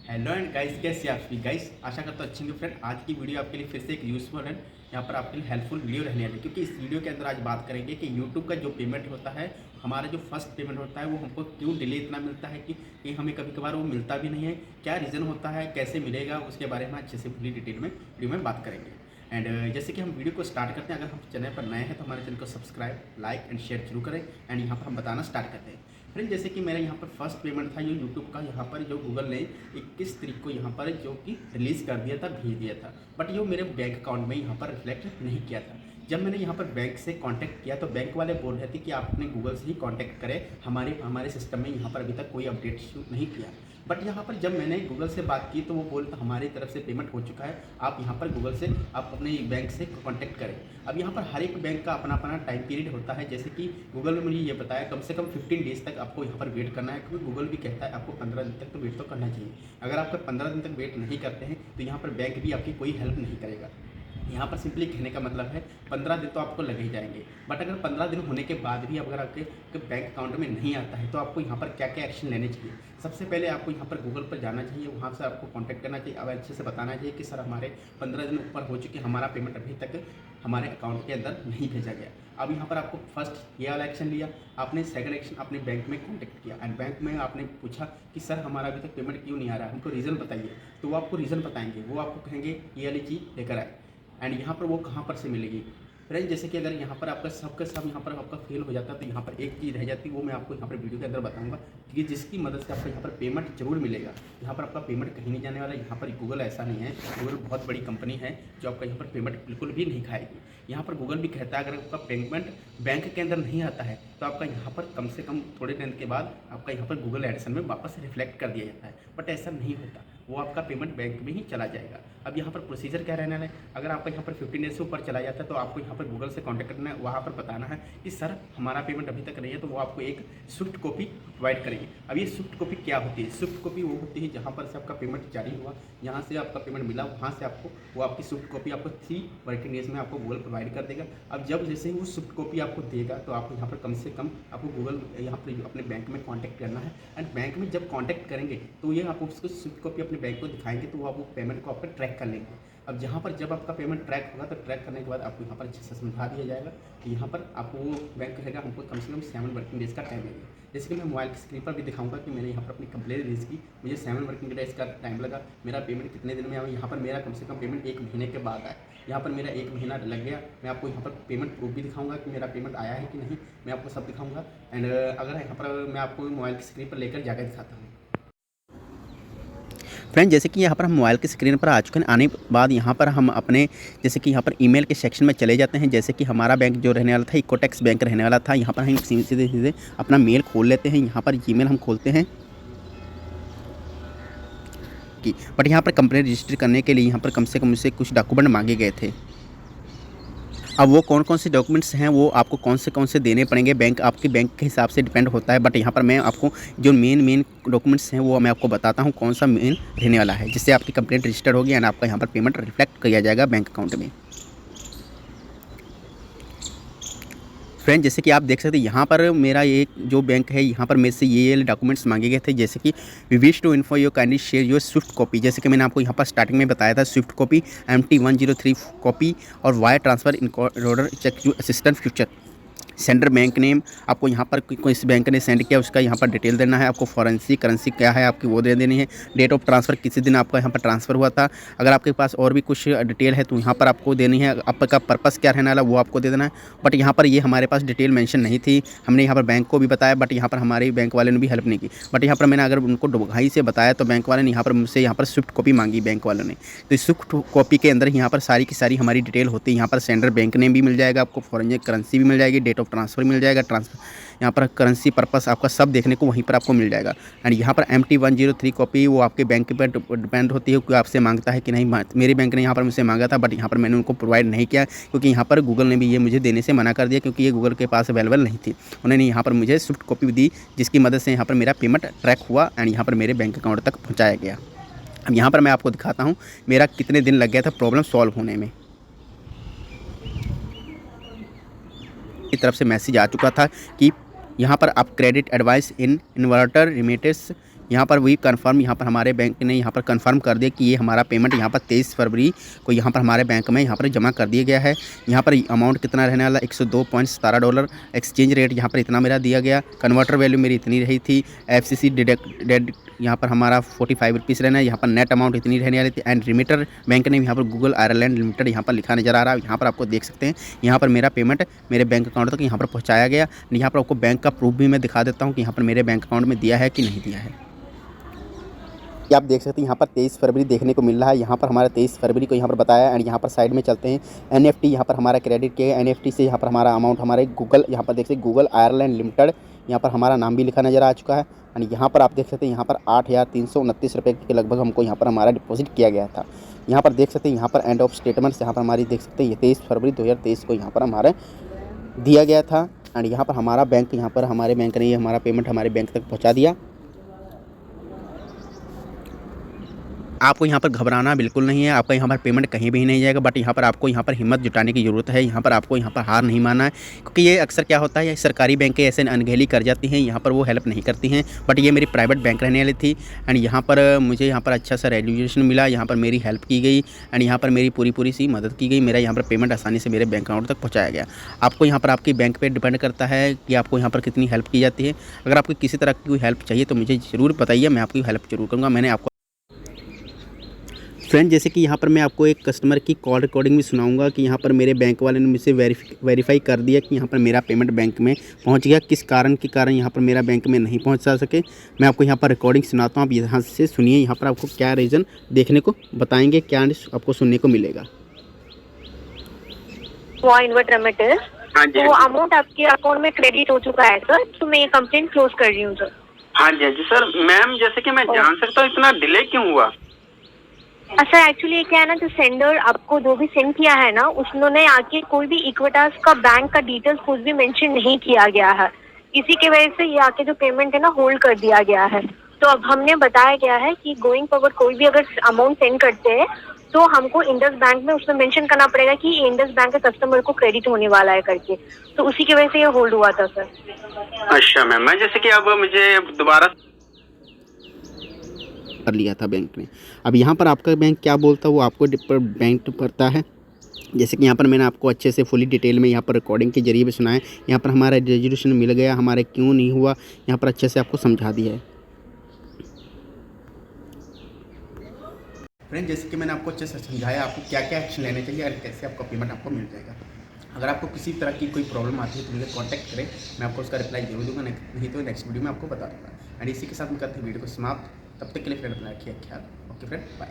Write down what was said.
Hello and guys, कैसे आप सभी गाइस। आशा करता हूँ अच्छे होंगे फ्रेंड। आज की वीडियो आपके लिए फिर से एक यूज़फुल है, यहाँ पर आपके लिए हेल्पफुल वीडियो रहने वाली है, क्योंकि इस वीडियो के अंदर आज बात करेंगे कि यूट्यूब का जो पेमेंट होता है, हमारा जो फर्स्ट पेमेंट होता है वो हमको क्यों डिले इतना मिलता है कि हमें कभी कभार वो मिलता भी नहीं है, क्या रीज़न होता है, कैसे मिलेगा, उसके बारे में अच्छे से पूरी डिटेल में वीडियो में बात करेंगे। एंड जैसे कि हम वीडियो को स्टार्ट करते हैं, अगर हम चैनल पर नए हैं तो हमारे चैनल को सब्सक्राइब, लाइक एंड शेयर जरूर करें। एंड यहाँ पर हम बताना स्टार्ट करते हैं फ्रेंड। जैसे कि मेरा यहाँ पर फर्स्ट पेमेंट था ये यूट्यूब का, यहाँ पर जो गूगल ने 21 तारीख को यहाँ पर जो कि रिलीज़ कर दिया था, भेज दिया था, बट ये मेरे बैंक अकाउंट में यहाँ पर रिफ्लेक्ट नहीं किया था। जब मैंने यहाँ पर बैंक से कांटेक्ट किया तो बैंक वाले बोल रहे थे कि आप अपने गूगल से ही कांटेक्ट करें, हमारे सिस्टम में यहाँ पर अभी तक कोई अपडेट नहीं किया। बट यहाँ पर जब मैंने गूगल से बात की तो वो बोलते हमारी तरफ से पेमेंट हो चुका है, आप यहाँ पर गूगल से आप अपने बैंक से कांटेक्ट करें। अब यहाँ पर हर एक बैंक का अपना अपना टाइम पीरियड होता है। जैसे कि गूगल ने मुझे ये बताया कम से कम 15 डेज़ तक आपको यहाँ पर वेट करना है, क्योंकि गूगल भी कहता है आपको 15 दिन तक तो वेट तो करना चाहिए। अगर आप 15 दिन तक वेट नहीं करते हैं तो यहाँ पर बैंक भी आपकी कोई हेल्प नहीं करेगा। यहाँ पर सिंपली कहने का मतलब है 15 दिन तो आपको लग ही जाएंगे। बट अगर 15 दिन होने के बाद भी अगर आपके बैंक अकाउंट में नहीं आता है तो आपको यहाँ पर क्या क्या एक्शन लेने चाहिए। सबसे पहले आपको यहाँ पर गूगल पर जाना चाहिए, वहाँ से आपको कांटेक्ट करना चाहिए। अब अच्छे से बताना चाहिए कि सर हमारे 15 दिन ऊपर हो चुके, हमारा पेमेंट अभी तक हमारे अकाउंट के अंदर नहीं भेजा गया। अब यहाँ पर आपको फर्स्ट ये वाला एक्शन लिया आपने, सेकंड एक्शन अपने बैंक में कांटेक्ट किया एंड बैंक में आपने पूछा कि सर हमारा अभी तक पेमेंट क्यों नहीं आ रहा है, हमको रीज़न बताइए। तो वो आपको रीज़न बताएंगे, वो आपको कहेंगे ये वाली चीज़ लेकर आए। एंड यहाँ पर वो कहाँ पर से मिलेगी फ्रेंड, जैसे कि अगर यहाँ पर आपका सबका सब यहाँ पर आपका फेल हो जाता है तो यहाँ पर एक चीज़ रह जाती है, वो मैं आपको यहाँ पर वीडियो के अंदर बताऊंगा कि जिसकी मदद से आपको यहाँ पर पेमेंट जरूर मिलेगा। यहाँ पर आपका पेमेंट कहीं नहीं जाने वाला। यहाँ पर गूगल ऐसा नहीं है, गूगल बहुत बड़ी कंपनी है जो आपका यहाँ पर पेमेंट बिल्कुल भी नहीं खाएगी। यहाँ पर गूगल भी कहता है अगर आपका पेमेंट बैंक के अंदर नहीं आता है तो आपका यहाँ पर कम से कम थोड़े दिन के बाद आपका यहाँ पर गूगल एडसन में वापस रिफ्लेक्ट कर दिया जाता है। बट ऐसा नहीं होता, वो आपका पेमेंट बैंक में ही चला जाएगा। अब यहाँ पर प्रोसीजर क्या रहने वाला है, अगर आपका यहाँ पर 15 डेज से ऊपर चला जाता है तो आपको यहाँ पर गूगल से कांटेक्ट करना है, वहाँ पर बताना है कि सर हमारा पेमेंट अभी तक नहीं है, तो वो आपको एक स्विफ्ट कॉपी प्रोवाइड करेंगे। अब ये स्विफ्ट कॉपी क्या होती है, स्विफ्ट कॉपी वो होती है जहाँ पर से आपका पेमेंट जारी हुआ, जहाँ से आपका पेमेंट मिला वहाँ से आपको वो आपकी स्विफ्ट कॉपी आपको 3 वर्किंग डेज में आपको गूगल प्रोवाइड कर देगा। अब जब जैसे ही वो स्विफ्ट कॉपी आपको देगा तो आपको यहाँ पर कम से कम आपको गूगल यहाँ पर अपने बैंक में कॉन्टैक्ट करना है। एंड बैंक में जब कॉन्टैक्ट करेंगे तो ये आप उसको स्विफ्ट कॉपी अपने बैंक को दिखाएंगे तो वो आप पेमेंट को आपका ट्रैक कर लेंगे। अब जहाँ पर जब आपका पेमेंट ट्रैक होगा तो ट्रैक करने के बाद आपको यहाँ पर अच्छे से समझा दिया जाएगा कि यहाँ पर आपको वो बैंक कहेगा हमको कम से कम 7 वर्किंग डेज़ का टाइम लगेगा। जैसे कि मैं मोबाइल की स्क्रीन पर भी दिखाऊंगा कि मैंने यहाँ पर अपनी कंप्लेन रेज की, मुझे 7 वर्किंग डेज़ का टाइम लगा, मेरा पेमेंट कितने दिन में आया। यहाँ पर मेरा कम से कम पेमेंट 1 महीने के बाद आया, यहाँ पर मेरा 1 महीना लग गया। मैं आपको यहाँ पर पेमेंट प्रूफ भी दिखाऊंगा कि मेरा पेमेंट आया है कि नहीं, मैं आपको सब दिखाऊंगा। एंड अगर यहाँ पर मैं आपको मोबाइल की स्क्रीन पर लेकर जाकर दिखाता हूँ फ्रेंड, जैसे कि यहाँ पर हम मोबाइल की स्क्रीन पर आ चुके हैं। आने के बाद यहाँ पर हम अपने जैसे कि यहाँ पर ईमेल के सेक्शन में चले जाते हैं। जैसे कि हमारा बैंक जो रहने वाला था इकोटेक्स बैंक रहने वाला था। यहाँ पर हम सीधे सीधे अपना मेल खोल लेते हैं। यहाँ पर जीमेल हम खोलते हैं कि बट यहाँ पर कंप्लेंट रजिस्टर करने के लिए यहाँ पर कम से कम मुझसे कुछ डॉक्यूमेंट मांगे गए थे। अब वो कौन कौन से डॉक्यूमेंट्स हैं वो आपको कौन से देने पड़ेंगे, बैंक आपके बैंक के हिसाब से डिपेंड होता है। बट यहाँ पर मैं आपको जो मेन डॉक्यूमेंट्स हैं वो मैं आपको बताता हूँ कौन सा मेन रहने वाला है, जिससे आपकी कंप्लेंट रजिस्टर होगी एंड आपका यहाँ पर पेमेंट रिफ्लेक्ट किया जाएगा बैंक अकाउंट में। फ्रेंड, जैसे कि आप देख सकते हैं यहाँ पर मेरा एक जो बैंक है, यहाँ पर मेरे से ये डॉक्यूमेंट्स मांगे गए थे। जैसे कि we wish to inform your kindly share your SWIFT copy. जैसे कि मैंने आपको यहाँ पर स्टार्टिंग में बताया था, स्विफ्ट कॉपी, MT-103 कॉपी और wire transfer in order check you assistant future. Sender bank name आपको यहाँ पर कोई इस बैंक ने सेंड किया उसका यहाँ पर डिटेल देना है। आपको फॉरेंसी करेंसी क्या है आपकी वो दे देनी है। डेट ऑफ ट्रांसफ़र किसी दिन आपका यहाँ पर ट्रांसफ़र हुआ था। अगर आपके पास और भी कुछ डिटेल है तो यहाँ पर आपको देनी है। आपका पर्पस क्या रहने वाला वो आपको दे देना है। बट यहाँ पर ये हमारे पास डिटेल मेंशन नहीं थी। हमने यहाँ पर बैंक को भी बताया बट यहाँ पर हमारे बैंक वाले ने भी हेल्प नहीं की। बट यहाँ पर मैंने अगर उनको ढंगाई से बताया तो बैंक वाले ने यहाँ पर मुझसे यहाँ पर स्विफ्ट कॉपी मांगी बैंक वालों ने। तो इस स्विफ्ट कॉपी के अंदर यहाँ पर सारी की सारी हमारी डिटेल होती है। यहाँ पर सेंडर बैंक नेम भी मिल जाएगा, आपको फॉरेन करेंसी भी मिल जाएगी, डेट ऑफ ट्रांसफ़र मिल जाएगा, ट्रांसफर यहाँ पर करेंसी पर्पस आपका सब देखने को वहीं पर आपको मिल जाएगा। एंड यहाँ पर MT-103 कॉपी वो आपके बैंक पर डिपेंड होती है कि आपसे मांगता है कि नहीं। मेरे बैंक ने यहाँ पर मुझसे मांगा था बट यहाँ पर मैंने उनको प्रोवाइड नहीं किया, क्योंकि यहाँ पर गूगल ने भी ये मुझे देने से मना कर दिया, क्योंकि ये गूगल के पास अवेलेबल नहीं थी। उन्होंने यहाँ पर मुझे स्विफ्ट कॉपी दी जिसकी मदद से यहाँ पर मेरा पेमेंट ट्रैक हुआ एंड यहाँ पर मेरे बैंक अकाउंट तक पहुँचाया गया। अब यहाँ पर मैं आपको दिखाता हूँ मेरा कितने दिन लग गया था प्रॉब्लम सॉल्व होने में। की तरफ से मैसेज आ चुका था कि यहाँ पर आप क्रेडिट एडवाइस इन इन्वर्टर रिमेटेस यहाँ पर वही कन्फर्म यहाँ पर हमारे बैंक ने यहाँ पर कन्फर्म कर दिया कि ये हमारा पेमेंट यहाँ पर 23 फरवरी को यहाँ पर हमारे बैंक में यहाँ पर जमा कर दिया गया है। यहाँ पर अमाउंट कितना रहने वाला $102.17, एक्सचेंज रेट यहाँ पर इतना मेरा दिया गया, कन्वर्टर वैल्यू मेरी इतनी रही थी, FCC डिडक्ट यहाँ पर हमारा 45 रुपीज़ रहना है, यहाँ पर नेट अमाउंट इतनी रहने वाली थी। एंड रिमीटर बैंक ने यहाँ पर गूगल आयरलैंड लिमिटेड यहाँ पर लिखा नज़र आ रहा है। यहाँ पर आपको देख सकते हैं, यहाँ पर मेरा पेमेंट मेरे बैंक अकाउंट तक यहाँ पर पहुँचाया गया। यहाँ पर आपको बैंक का प्रूफ भी मैं दिखा देता हूँ कि यहाँ पर मेरे बैंक अकाउंट में दिया है कि नहीं दिया है। आप देख सकते हैं यहाँ पर 23 फरवरी देखने को मिल रहा है। यहाँ पर हमारा 23 फरवरी को यहाँ पर बताया। एंड यहाँ पर साइड में चलते हैं, NFT यहाँ पर हमारा क्रेडिट किया, NFT से यहाँ पर हमारा अमाउंट हमारे गूगल यहाँ पर देख सकते गूगल आयरलैंड लिमिटेड यहाँ पर हमारा नाम भी लिखा नज़र आ चुका है। एंड यहाँ पर आप देख सकते हैं यहाँ पर 8,329 रुपये के लगभग हमको यहाँ पर हमारा डिपॉजिट किया गया था। यहाँ पर देख सकते हैं यहाँ पर एंड ऑफ स्टेटमेंट्स यहाँ पर हमारी देख सकते हैं 23 फरवरी 2023 को यहाँ पर हमारे दिया गया था। एंड यहाँ पर हमारा बैंक यहाँ पर हमारे बैंक ने ये हमारा पेमेंट हमारे बैंक तक पहुँचा दिया। आपको यहाँ पर घबराना बिल्कुल नहीं है, आपका यहाँ पर पेमेंट कहीं भी नहीं जाएगा। बट यहाँ पर आपको यहाँ पर हिम्मत जुटाने की ज़रूरत है, यहाँ पर आपको यहाँ पर हार नहीं मानना है, क्योंकि ये अक्सर क्या होता है, ये सरकारी बैंक ऐसे अनगहली कर जाती हैं, यहाँ पर वो हेल्प नहीं करती हैं। बट ये मेरी प्राइवेट बैंक रहने वाली थी। एंड यहाँ पर मुझे यहाँ पर अच्छा सा रेजुलेशन मिला, यहाँ पर मेरी हेल्प की गई। एंड यहाँ पर मेरी पूरी सी मदद की गई, मेरा यहाँ पर पेमेंट आसानी से मेरे बैंक अकाउंट तक पहुँचाया गया। आपको यहाँ पर आपकी बैंक पर डिपेंड करता है कि आपको यहाँ पर कितनी हेल्प की जाती है। अगर आपको किसी तरह की कोई हेल्प चाहिए तो मुझे ज़रूर बताइए, मैं आपकी हेल्प जरूर करूँगा। मैंने आपको फ्रेंड जैसे कि यहाँ पर मैं आपको एक कस्टमर की कॉल रिकॉर्डिंग भी सुनाऊंगा कि यहाँ पर मेरे बैंक वाले ने मुझसे वेरीफाई कर दिया कि यहाँ पर मेरा पेमेंट बैंक में पहुँच गया, किस कारण के कारण यहाँ पर मेरा बैंक में नहीं पहुँचा सके। मैं आपको यहाँ पर रिकॉर्डिंग सुनाता हूँ, आप यहाँ से सुनिए, यहाँ पर आपको क्या रीज़न देखने को बताएंगे, क्या आपको सुनने को मिलेगा। तो अमाउंट आपके अकाउंट में क्रेडिट हो चुका है सर, तो मैं ये कंप्लेंट क्लोज कर रही हूँ सर। हाँ जी सर। मैम जैसे कि मैं जान सकता हूँ इतना डिले क्यों हुआ? सर एक्चुअली क्या है ना, जो सेंडर आपको जो भी सेंड किया है ना, उन्होंने आके कोई भी इक्विटास का बैंक का डिटेल्स कुछ भी मेंशन नहीं किया गया है। इसी की वजह से ये आके जो पेमेंट है ना होल्ड कर दिया गया है। तो अब हमने बताया गया है कि गोइंग फॉरवर्ड कोई भी अगर अमाउंट सेंड करते हैं तो हमको इंडस बैंक में उसमें मेंशन करना पड़ेगा कि इंडस बैंक के कस्टमर को क्रेडिट होने वाला है करके। तो उसी की वजह से ये होल्ड हुआ था सर। अच्छा मैम, मैं जैसे कि अब मुझे दोबारा कर लिया था बैंक ने। अब यहाँ पर आपका बैंक क्या बोलता है वो आपको बैंक पड़ता है। जैसे कि यहाँ पर मैंने आपको अच्छे से फुली डिटेल में यहाँ पर रिकॉर्डिंग के जरिए भी सुनाया। यहाँ पर हमारा रेजोल्यूशन मिल गया, हमारे क्यों नहीं हुआ, यहाँ पर अच्छे से आपको समझा दिया है। फ्रेंड जैसे कि मैंने आपको अच्छे से समझाया आपको क्या क्या एक्शन लेने चाहिए और कैसे आपका पेमेंट आपको मिल जाएगा। अगर आपको किसी तरह की कोई प्रॉब्लम आती है तो मुझे कांटेक्ट करें, मैं आपको उसका रिप्लाई जरूर दूंगा, नहीं तो नेक्स्ट वीडियो में आपको बता दूंगा। एंड इसी के साथ मैं करते हैं वीडियो को समाप्त। तब तक के लिए फ्रेंड अपना रखिए ख्याल। Okay friend, bye.